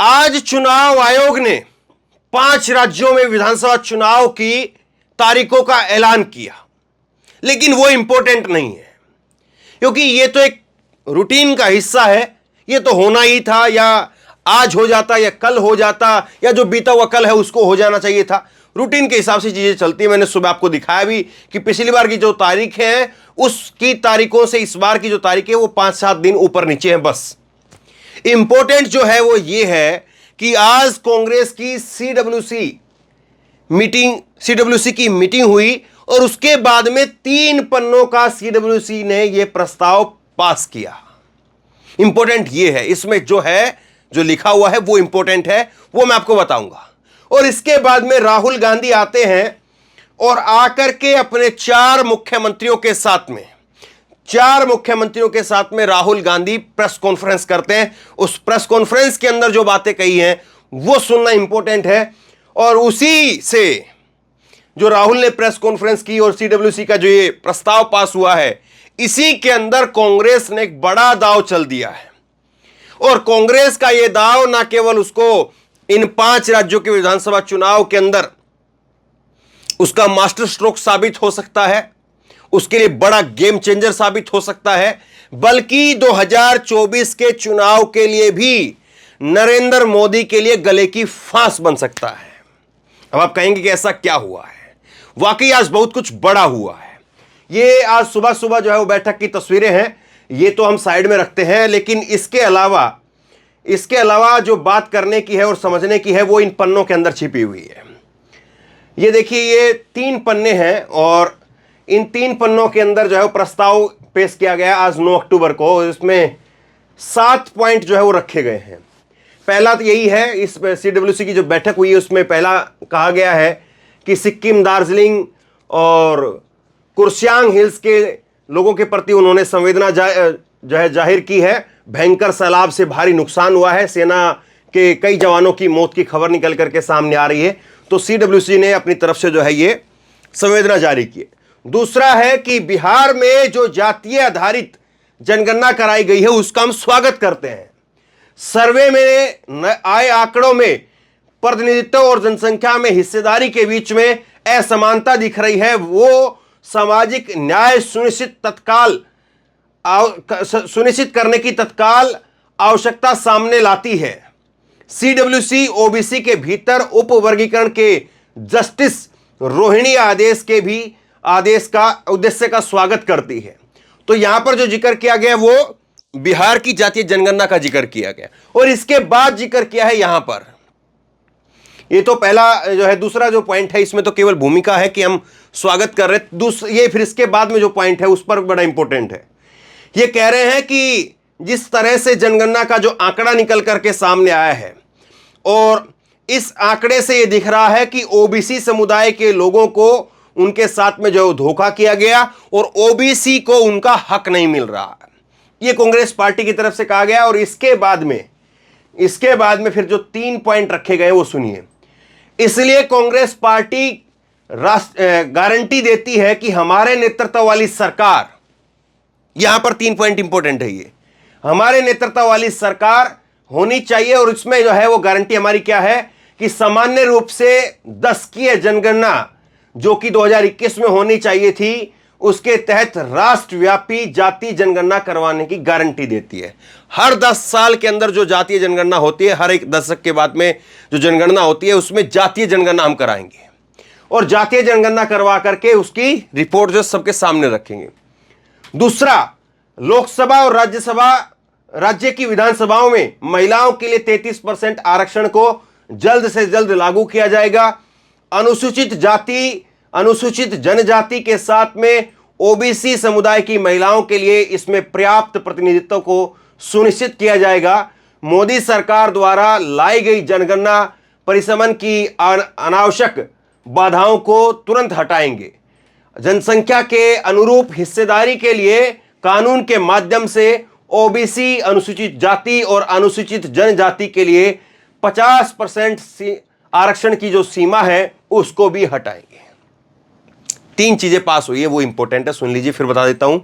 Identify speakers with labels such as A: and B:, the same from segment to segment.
A: आज चुनाव आयोग ने 5 राज्यों में विधानसभा चुनाव की तारीखों का ऐलान किया, लेकिन वो इंपॉर्टेंट नहीं है क्योंकि ये तो एक रूटीन का हिस्सा है। ये तो होना ही था, या आज हो जाता या कल हो जाता, या जो बीता हुआ कल है उसको हो जाना चाहिए था। रूटीन के हिसाब से चीजें चलती है। मैंने सुबह आपको दिखाया भी कि पिछली बार की जो तारीखें हैं उसकी तारीखों से इस बार की जो तारीख है वो 5-7 दिन ऊपर नीचे है। बस इंपॉर्टेंट जो है वो ये है कि आज कांग्रेस की सीडब्ल्यूसी की मीटिंग हुई और उसके बाद में 3 पन्नों का सीडब्ल्यूसी ने यह प्रस्ताव पास किया। इंपॉर्टेंट ये है, इसमें जो है जो लिखा हुआ है वो इंपॉर्टेंट है, वो मैं आपको बताऊंगा। और इसके बाद में राहुल गांधी आते हैं और आकर के अपने 4 मुख्यमंत्रियों के साथ में राहुल गांधी प्रेस कॉन्फ्रेंस करते हैं। उस प्रेस कॉन्फ्रेंस के अंदर जो बातें कही हैं वो सुनना इंपॉर्टेंट है। और उसी से जो राहुल ने प्रेस कॉन्फ्रेंस की और सीडब्ल्यूसी का जो ये प्रस्ताव पास हुआ है, इसी के अंदर कांग्रेस ने एक बड़ा दांव चल दिया है। और कांग्रेस का यह दांव ना केवल उसको इन 5 राज्यों के विधानसभा चुनाव के अंदर उसका मास्टर स्ट्रोक साबित हो सकता है, उसके लिए बड़ा गेम चेंजर साबित हो सकता है, बल्कि 2024 के चुनाव के लिए भी नरेंद्र मोदी के लिए गले की फांस बन सकता है। अब आप कहेंगे कि ऐसा क्या हुआ है? वाकई आज बहुत कुछ बड़ा हुआ है। ये आज सुबह सुबह जो है वो बैठक की तस्वीरें हैं, ये तो हम साइड में रखते हैं, लेकिन इसके अलावा जो बात करने की है और समझने की है वो इन पन्नों के अंदर छिपी हुई है। ये देखिए, ये 3 पन्ने हैं और इन 3 पन्नों के अंदर जो है वो प्रस्ताव पेश किया गया आज 9 अक्टूबर को। इसमें 7 पॉइंट जो है वो रखे गए हैं। पहला तो यही है, इस सीडब्ल्यूसी की जो बैठक हुई है उसमें पहला कहा गया है कि सिक्किम, दार्जिलिंग और कुर्सियांग हिल्स के लोगों के प्रति उन्होंने संवेदना जो है जाहिर की है। भयंकर सैलाब से भारी नुकसान हुआ है, सेना के कई जवानों की मौत की खबर निकल करके सामने आ रही है, तो सीडब्ल्यूसी ने अपनी तरफ से जो है ये संवेदना जारी की। दूसरा है कि बिहार में जो जातीय आधारित जनगणना कराई गई है उसका हम स्वागत करते हैं। सर्वे में आए आंकड़ों में प्रतिनिधित्व और जनसंख्या में हिस्सेदारी के बीच में असमानता दिख रही है, वो सामाजिक न्याय सुनिश्चित करने की तत्काल आवश्यकता सामने लाती है। सीडब्ल्यूसी ओबीसी के भीतर उप वर्गीकरण के जस्टिस रोहिणी आदेश का उद्देश्य का स्वागत करती है। तो यहां पर जो जिक्र किया गया वो बिहार की जातीय जनगणना का जिक्र किया गया और इसके बाद जिक्र किया है यहां पर। ये तो पहला जो है। दूसरा जो पॉइंट है इसमें तो केवल भूमिका है कि हम स्वागत कर रहे। ये फिर इसके बाद में जो पॉइंट है उस पर बड़ा इंपॉर्टेंट है। ये कह रहे हैं कि जिस तरह से जनगणना का जो आंकड़ा निकल करके सामने आया है और इस आंकड़े से ये दिख रहा है कि ओबीसी समुदाय के लोगों को उनके साथ में जो धोखा किया गया और ओबीसी को उनका हक नहीं मिल रहा। ये कांग्रेस पार्टी की तरफ से कहा गया। और इसके बाद में फिर जो 3 पॉइंट रखे गए वो सुनिए। इसलिए कांग्रेस पार्टी गारंटी देती है कि हमारे नेतृत्व वाली सरकार, यहां पर 3 पॉइंट इंपॉर्टेंट है, ये हमारे नेतृत्व वाली सरकार होनी चाहिए। और इसमें जो है वो गारंटी हमारी क्या है कि सामान्य रूप से 10कीय जनगणना जो कि 2021 में होनी चाहिए थी, उसके तहत राष्ट्रव्यापी जातीय जनगणना करवाने की गारंटी देती है। हर 10 साल के अंदर जो जातीय जनगणना होती है, हर एक दशक के बाद में जो जनगणना होती है उसमें जातीय जनगणना हम कराएंगे और जातीय जनगणना करवा करके उसकी रिपोर्ट जो सबके सामने रखेंगे। दूसरा, लोकसभा और राज्य की विधानसभाओं में महिलाओं के लिए 33% आरक्षण को जल्द से जल्द लागू किया जाएगा। अनुसूचित जनजाति के साथ में ओबीसी समुदाय की महिलाओं के लिए इसमें पर्याप्त प्रतिनिधित्व को सुनिश्चित किया जाएगा। मोदी सरकार द्वारा लाई गई जनगणना परिसमन की अनावश्यक बाधाओं को तुरंत हटाएंगे। जनसंख्या के अनुरूप हिस्सेदारी के लिए कानून के माध्यम से ओबीसी, अनुसूचित जाति और अनुसूचित जनजाति के लिए 50% आरक्षण की जो सीमा है उसको भी हटाएंगे। 3 चीजें पास हुई है, वो इंपॉर्टेंट है, सुन लीजिए फिर बता देता हूं।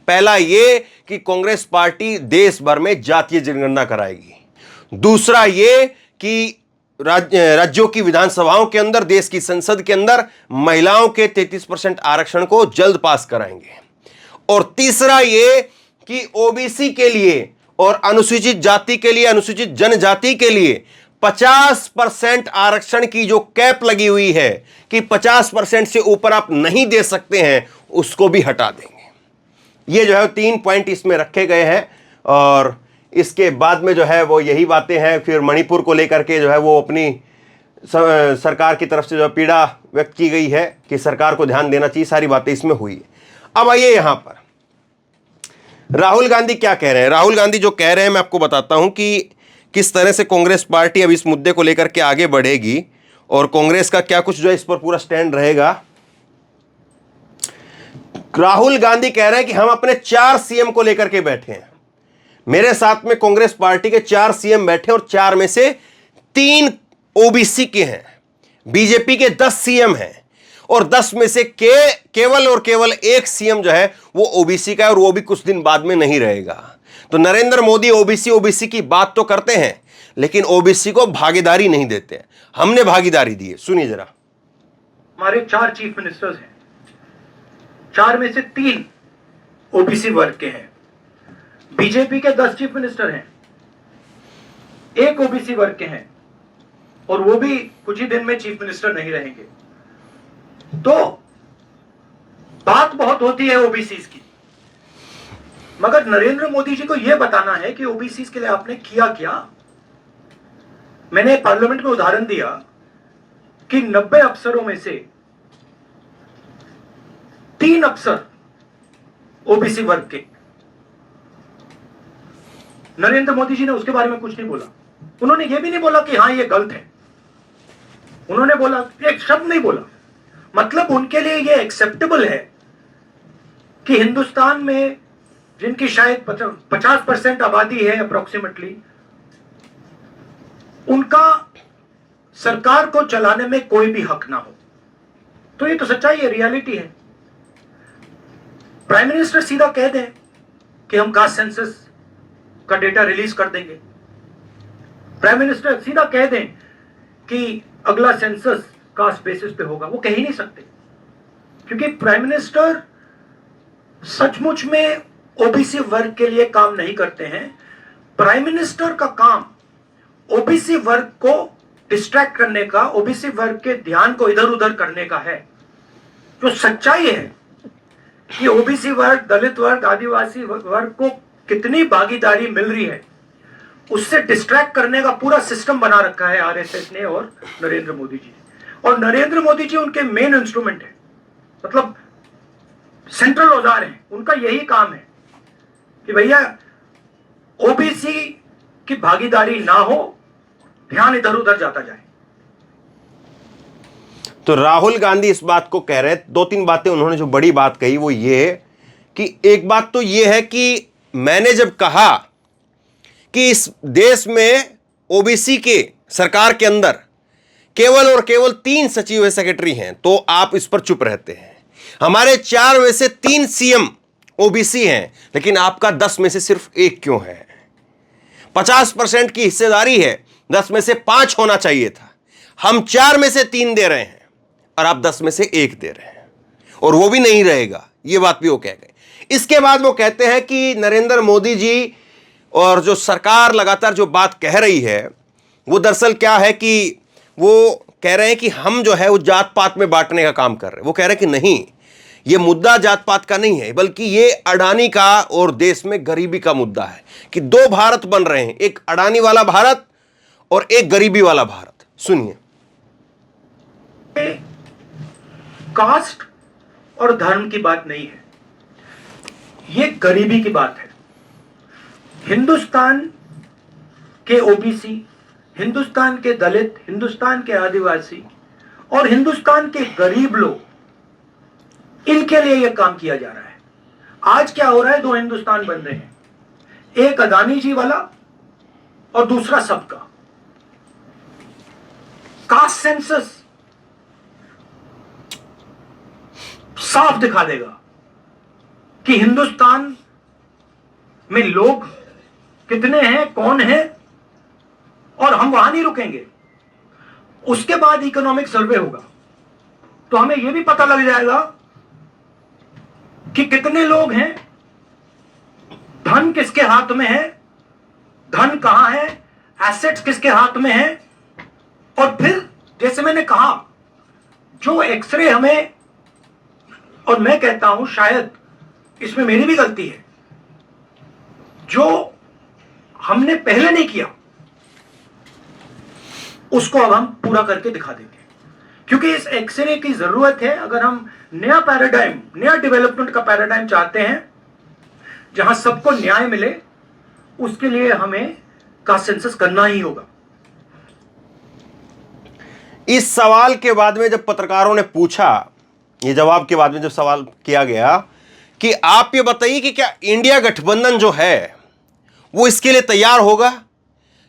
A: पहला ये कि कांग्रेस पार्टी देश भर में जातीय जनगणना कराएगी। दूसरा ये कि राज्यों की विधानसभाओं के अंदर, देश की संसद के अंदर महिलाओं के 33% आरक्षण को जल्द पास कराएंगे। और तीसरा ये कि ओबीसी के लिए और अनुसूचित जाति के लिए, अनुसूचित जनजाति के लिए 50% आरक्षण की जो कैप लगी हुई है कि 50% से ऊपर आप नहीं दे सकते हैं, उसको भी हटा देंगे। ये जो है 3 पॉइंट इसमें रखे गए हैं। और इसके बाद में जो है वो यही बातें हैं। फिर मणिपुर को लेकर के जो है वो अपनी सरकार की तरफ से जो पीड़ा व्यक्त की गई है कि सरकार को ध्यान देना चाहिए, सारी बातें इसमें हुई है। अब आइए यहां पर राहुल गांधी क्या कह रहे हैं। राहुल गांधी जो कह रहे हैं मैं आपको बताता हूं कि किस तरह से कांग्रेस पार्टी अब इस मुद्दे को लेकर के आगे बढ़ेगी और कांग्रेस का क्या कुछ जो है इस पर पूरा स्टैंड रहेगा। राहुल गांधी कह रहे हैं कि हम अपने 4 सीएम को लेकर के बैठे हैं। मेरे साथ में कांग्रेस पार्टी के 4 सीएम बैठे और 4 में से 3 ओबीसी के हैं। बीजेपी के 10 सीएम हैं और 10 में से केवल और केवल 1 सीएम जो है वो ओबीसी का है और वो भी कुछ दिन बाद में नहीं रहेगा। तो नरेंद्र मोदी ओबीसी की बात तो करते हैं लेकिन ओबीसी को भागीदारी नहीं देते। हमने भागीदारी दी है, सुनिए जरा।
B: हमारे 4 चीफ मिनिस्टर्स हैं, 4 में से 3 ओबीसी वर्ग के हैं। बीजेपी के 10 चीफ मिनिस्टर हैं, 1 ओबीसी वर्ग के हैं और वो भी कुछ ही दिन में चीफ मिनिस्टर नहीं रहेंगे। तो बात बहुत होती है ओबीसी की, मगर नरेंद्र मोदी जी को यह बताना है कि ओबीसी के लिए आपने किया क्या। मैंने पार्लियामेंट में उदाहरण दिया कि 90 अफसरों में से 3 अफसर ओबीसी वर्ग के। नरेंद्र मोदी जी ने उसके बारे में कुछ नहीं बोला। उन्होंने यह भी नहीं बोला कि हां ये गलत है, उन्होंने बोला, एक शब्द नहीं बोला। मतलब उनके लिए यह एक्सेप्टेबल है कि हिंदुस्तान में जिनकी शायद 50% आबादी है अप्रोक्सीमेटली, उनका सरकार को चलाने में कोई भी हक ना हो। तो ये तो सच्चाई है, रियलिटी है। प्राइम मिनिस्टर सीधा कह दें कि हम कास्ट सेंसस का डेटा रिलीज कर देंगे। प्राइम मिनिस्टर सीधा कह दें कि अगला सेंसस कास्ट बेसिस पे होगा, वो कह ही नहीं सकते, क्योंकि प्राइम मिनिस्टर सचमुच में ओबीसी वर्ग के लिए काम नहीं करते हैं। प्राइम मिनिस्टर का काम ओबीसी वर्ग को डिस्ट्रैक्ट करने का, ओबीसी वर्ग के ध्यान को इधर उधर करने का है। जो सच्चाई है कि ओबीसी वर्ग, दलित वर्ग, आदिवासी वर्ग को कितनी भागीदारी मिल रही है, उससे डिस्ट्रैक्ट करने का पूरा सिस्टम बना रखा है आरएसएस ने और नरेंद्र मोदी जी। और नरेंद्र मोदी जी उनके मेन इंस्ट्रूमेंट है, मतलब सेंट्रल औजार है। उनका यही काम है कि भैया ओबीसी की भागीदारी ना हो, ध्यान इधर उधर जाता जाए।
A: तो राहुल गांधी इस बात को कह रहे हैं। 2-3 बातें उन्होंने जो बड़ी बात कही वो ये कि एक बात तो ये है कि मैंने जब कहा कि इस देश में ओबीसी के सरकार के अंदर केवल और केवल 3 सचिव सेक्रेटरी हैं तो आप इस पर चुप रहते हैं। हमारे 4 में से 3 सीएम ओबीसी हैं लेकिन आपका 10 में से सिर्फ 1 क्यों है? 50% की हिस्सेदारी है, 10 में से 5 होना चाहिए था। हम 4 में से 3 दे रहे हैं और आप 10 में से 1 दे रहे हैं और वो भी नहीं रहेगा। ये बात भी वो कह गए। इसके बाद वो कहते हैं कि नरेंद्र मोदी जी और जो सरकार लगातार जो बात कह रही है वो दरअसल क्या है कि वो कह रहे हैं कि हम जो है वो जात पात में बांटने का काम कर रहे हैं। वो कह रहे हैं कि नहीं, ये मुद्दा जात पात का नहीं है, बल्कि ये अडानी का और देश में गरीबी का मुद्दा है कि 2 भारत बन रहे हैं, एक अडानी वाला भारत और एक गरीबी वाला भारत। सुनिए।
B: कास्ट और धर्म की बात नहीं है, ये गरीबी की बात है। हिंदुस्तान के ओबीसी, हिंदुस्तान के दलित, हिंदुस्तान के आदिवासी और हिंदुस्तान के गरीब लोग, इनके लिए यह काम किया जा रहा है। आज क्या हो रहा है, 2 हिंदुस्तान बन रहे हैं, एक अदानी जी वाला और दूसरा सबका। कास्ट सेंसस साफ दिखा देगा कि हिंदुस्तान में लोग कितने हैं, कौन है और हम वहां नहीं रुकेंगे, उसके बाद इकोनॉमिक सर्वे होगा, तो हमें यह भी पता लग जाएगा कि कितने लोग हैं, धन किसके हाथ में है, धन कहां है, एसेट्स किसके हाथ में है। और फिर जैसे मैंने कहा, जो एक्सरे हमें, और मैं कहता हूं शायद इसमें मेरी भी गलती है, जो हमने पहले नहीं किया उसको अब हम पूरा करके दिखा देंगे, क्योंकि इस एक्सरे की जरूरत है। अगर हम नया पैराडाइम, नया डेवलपमेंट का पैराडाइम चाहते हैं जहां सबको न्याय मिले, उसके लिए हमें कास्ट सेंसस करना ही होगा।
A: इस सवाल के बाद में जब पत्रकारों ने पूछा, ये जवाब के बाद में जब सवाल किया गया कि आप ये बताइए कि क्या इंडिया गठबंधन जो है वो इसके लिए तैयार होगा,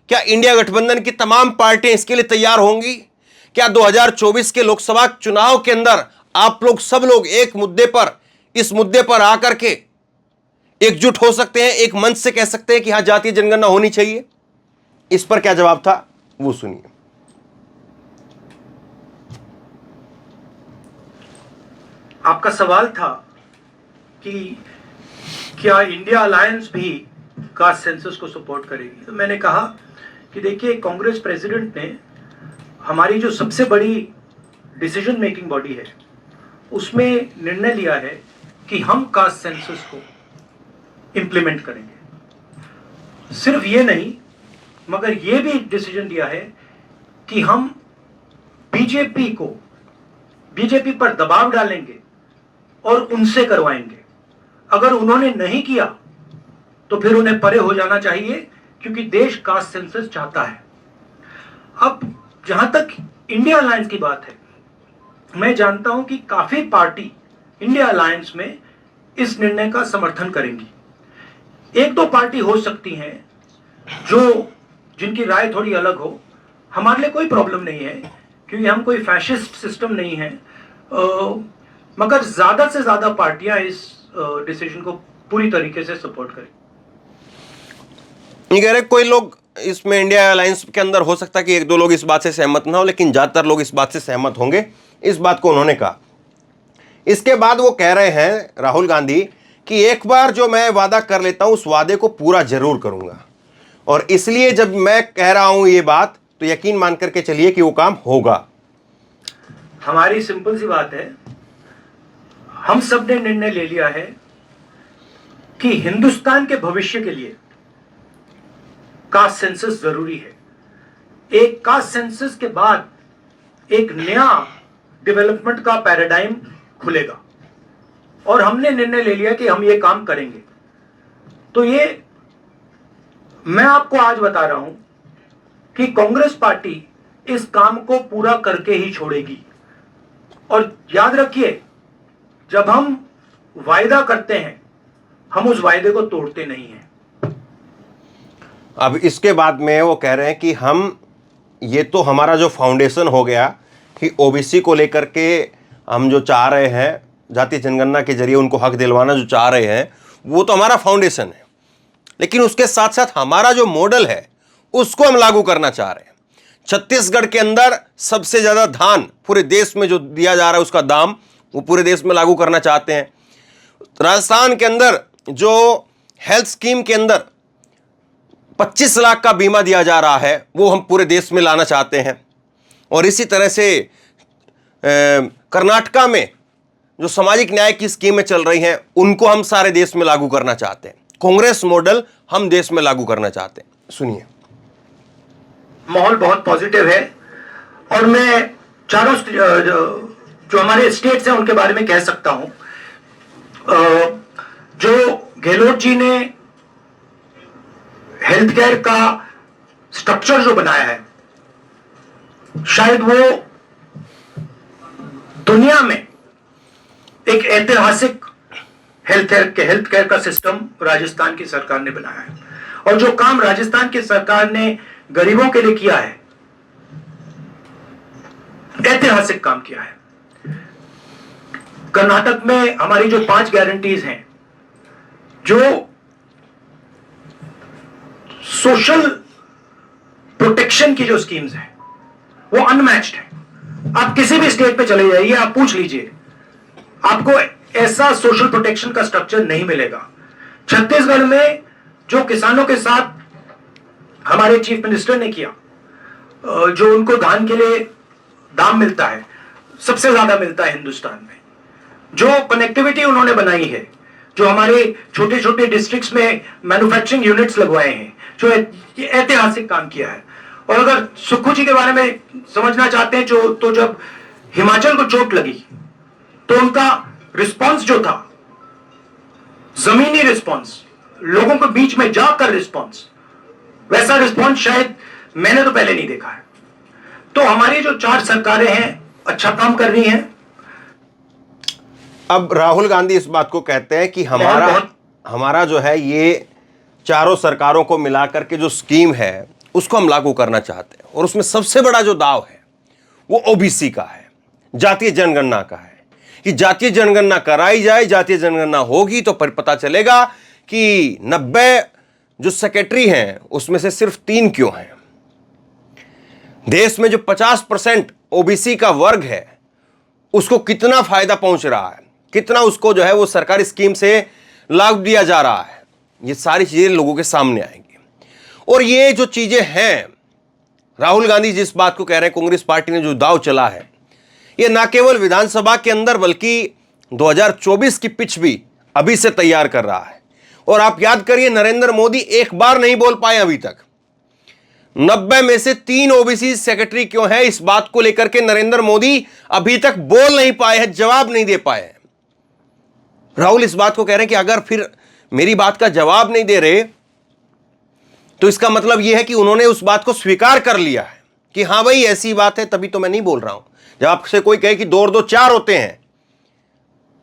A: क्या इंडिया गठबंधन की तमाम पार्टियां इसके लिए तैयार होंगी, क्या 2024 के लोकसभा चुनाव के अंदर आप लोग सब लोग एक मुद्दे पर, इस मुद्दे पर आकर के एकजुट हो सकते हैं, एक मंच से कह सकते हैं कि हां जातीय जनगणना होनी चाहिए। इस पर क्या जवाब था वो सुनिए।
B: आपका सवाल था कि क्या इंडिया अलायंस भी कास्ट सेंसस को सपोर्ट करेगी, तो मैंने कहा कि देखिए, कांग्रेस प्रेसिडेंट ने हमारी जो सबसे बड़ी डिसीजन मेकिंग बॉडी है उसमें निर्णय लिया है कि हम कास्ट सेंसस को इंप्लीमेंट करेंगे। सिर्फ ये नहीं, मगर ये भी डिसीजन लिया है कि हम बीजेपी पर दबाव डालेंगे और उनसे करवाएंगे। अगर उन्होंने नहीं किया तो फिर उन्हें परे हो जाना चाहिए, क्योंकि देश कास्ट सेंसस चाहता है। अब जहां तक इंडिया अलायंस की बात है, मैं जानता हूं कि काफी पार्टी इंडिया अलायंस में इस निर्णय का समर्थन करेंगी। एक दो पार्टी हो सकती हैं जिनकी राय थोड़ी अलग हो। हमारे लिए कोई प्रॉब्लम नहीं है, क्योंकि हम कोई फैशिस्ट सिस्टम नहीं है, मगर ज्यादा से ज्यादा पार्टियां इस डिसीजन को पूरी तरीके से सपोर्ट करें।
A: ये कह रहे कोई लोग इसमें इंडिया अलायंस के अंदर हो सकता है कि एक दो लोग इस बात से सहमत ना हो, लेकिन ज्यादातर लोग इस बात से सहमत होंगे, इस बात को उन्होंने कहा। इसके बाद वो कह रहे हैं राहुल गांधी कि एक बार जो मैं वादा कर लेता हूं उस वादे को पूरा जरूर करूंगा, और इसलिए जब मैं कह रहा हूं ये बात तो यकीन मान करके चलिए कि वो काम होगा।
B: हमारी सिंपल सी बात है, हम सब ने निर्णय ले लिया है कि हिंदुस्तान के भविष्य के लिए कास्ट सेंसस जरूरी है। एक कास्ट सेंसस के बाद एक नया डेवलपमेंट का पैराडाइम खुलेगा, और हमने निर्णय ले लिया कि हम ये काम करेंगे। तो ये मैं आपको आज बता रहा हूं कि कांग्रेस पार्टी इस काम को पूरा करके ही छोड़ेगी। और याद रखिए, जब हम वायदा करते हैं हम उस वायदे को तोड़ते नहीं हैं।
A: अब इसके बाद में वो कह रहे हैं कि हम, ये तो हमारा जो फाउंडेशन हो गया कि ओबीसी को लेकर के हम जो चाह रहे हैं, जातीय जनगणना के जरिए उनको हक दिलवाना जो चाह रहे हैं, वो तो हमारा फाउंडेशन है, लेकिन उसके साथ साथ हमारा जो मॉडल है उसको हम लागू करना चाह रहे हैं। छत्तीसगढ़ के अंदर सबसे ज़्यादा धान पूरे देश में जो दिया जा रहा है उसका दाम वो पूरे देश में लागू करना चाहते हैं। राजस्थान के अंदर जो हेल्थ स्कीम के अंदर 25 लाख का बीमा दिया जा रहा है वो हम पूरे देश में लाना चाहते हैं। और इसी तरह से कर्नाटका में जो सामाजिक न्याय की स्कीमें चल रही हैं उनको हम सारे देश में लागू करना चाहते हैं। कांग्रेस मॉडल हम देश में लागू करना चाहते हैं। सुनिए।
B: माहौल बहुत पॉजिटिव है, और मैं चारों जो हमारे स्टेट्स हैं उनके बारे में कह सकता हूं। जो गहलोत जी ने हेल्थ केयर का स्ट्रक्चर जो बनाया है, शायद वो दुनिया में एक ऐतिहासिक हेल्थ केयर का सिस्टम राजस्थान की सरकार ने बनाया है। और जो काम राजस्थान की सरकार ने गरीबों के लिए किया है, ऐतिहासिक काम किया है। कर्नाटक में हमारी जो 5 गारंटीज हैं, जो सोशल प्रोटेक्शन की जो स्कीम्स है वो अनमैच्ड है। आप किसी भी स्टेट पे चले जाइए, आप पूछ लीजिए, आपको ऐसा सोशल प्रोटेक्शन का स्ट्रक्चर नहीं मिलेगा। छत्तीसगढ़ में जो किसानों के साथ हमारे चीफ मिनिस्टर ने किया, जो उनको धान के लिए दाम मिलता है, सबसे ज्यादा मिलता है हिंदुस्तान में, जो कनेक्टिविटी उन्होंने बनाई है, जो हमारे छोटे छोटे डिस्ट्रिक्ट्स में मैन्युफैक्चरिंग यूनिट्स लगवाए हैं, जो ऐतिहासिक काम किया है। और अगर सुक्खू जी के बारे में समझना चाहते हैं, जो तो जब हिमाचल को चोट लगी तो उनका रिस्पांस जो था, जमीनी रिस्पांस, लोगों के बीच में जाकर रिस्पांस, वैसा रिस्पांस शायद मैंने तो पहले नहीं देखा है। तो हमारी जो 4 सरकारें हैं अच्छा काम कर रही हैं।
A: अब राहुल गांधी इस बात को कहते हैं कि हमारा जो है ये चारों सरकारों को मिलाकर के जो स्कीम है उसको हम लागू करना चाहते हैं, और उसमें सबसे बड़ा जो दाव है वो ओबीसी का है, जातीय जनगणना का है कि जातीय जनगणना कराई जाए, जातीय जनगणना होगी तो फिर पता चलेगा कि 90 जो सेक्रेटरी हैं उसमें से सिर्फ 3 क्यों हैं। देश में जो 50% ओबीसी का वर्ग है उसको कितना फायदा पहुंच रहा है, कितना उसको जो है वो सरकारी स्कीम से लाभ दिया जा रहा है, ये सारी चीजें लोगों के सामने आएंगी। और ये जो चीजें हैं, राहुल गांधी जिस बात को कह रहे हैं, कांग्रेस पार्टी ने जो दाव चला है, ये ना केवल विधानसभा के अंदर बल्कि 2024 की पिच भी अभी से तैयार कर रहा है। और आप याद करिए, नरेंद्र मोदी एक बार नहीं बोल पाए अभी तक। 90 में से 3 ओबीसी सेक्रेटरी क्यों है, इस बात को लेकर के नरेंद्र मोदी अभी तक बोल नहीं पाए हैं, जवाब नहीं दे पाए हैं। राहुल इस बात को कह रहे हैं कि अगर फिर मेरी बात का जवाब नहीं दे रहे तो इसका मतलब यह है कि उन्होंने उस बात को स्वीकार कर लिया है कि हां भाई ऐसी बात है, तभी तो मैं नहीं बोल रहा हूं। जब आपसे कोई कहे कि 2 और 2 4 होते हैं,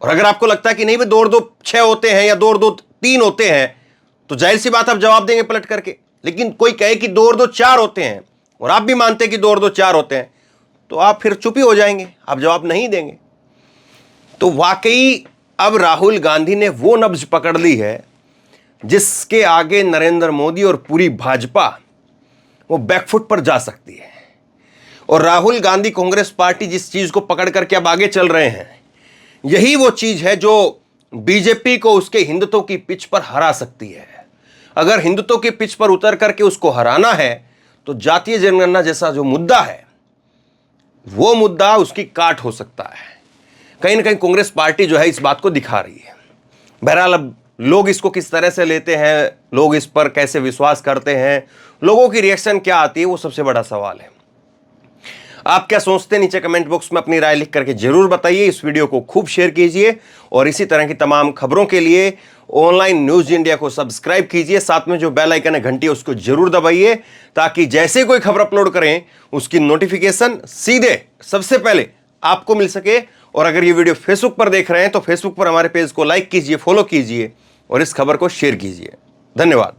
A: और अगर आपको लगता है कि नहीं भाई 2 और 2 6 होते हैं या 2 और 2 3 होते हैं, तो जाहिर सी बात आप जवाब देंगे पलट करके। लेकिन कोई कहे कि 2 और 2 4 होते हैं और आप भी मानते हैं कि 2 और 2 4 होते हैं, तो आप फिर चुप ही हो जाएंगे, आप जवाब नहीं देंगे। तो वाकई अब राहुल गांधी ने वो नब्ज पकड़ ली है जिसके आगे नरेंद्र मोदी और पूरी भाजपा वो बैकफुट पर जा सकती है। और राहुल गांधी, कांग्रेस पार्टी जिस चीज को पकड़ करके अब आगे चल रहे हैं, यही वो चीज है जो बीजेपी को उसके हिंदुत्व की पिच पर हरा सकती है। अगर हिंदुत्व की पिच पर उतर करके उसको हराना है तो जातीय जनगणना जैसा जो मुद्दा है वो मुद्दा उसकी काट हो सकता है। कहीं ना कहीं कांग्रेस पार्टी जो है इस बात को दिखा रही है। बहरहाल अब लोग इसको किस तरह से लेते हैं, लोग इस पर कैसे विश्वास करते हैं, लोगों की रिएक्शन क्या आती है, वो सबसे बड़ा सवाल है। आप क्या सोचते हैं, नीचे कमेंट बॉक्स में अपनी राय लिख करके जरूर बताइए। इस वीडियो को खूब शेयर कीजिए और इसी तरह की तमाम खबरों के लिए ऑनलाइन न्यूज इंडिया को सब्सक्राइब कीजिए। साथ में जो बेल आइकन है, घंटी, उसको जरूर दबाइए ताकि जैसे कोई खबर अपलोड करें उसकी नोटिफिकेशन सीधे सबसे पहले आपको मिल सके। और अगर ये वीडियो फेसबुक पर देख रहे हैं तो फेसबुक पर हमारे पेज को लाइक कीजिए, फॉलो कीजिए और इस खबर को शेयर कीजिए। धन्यवाद।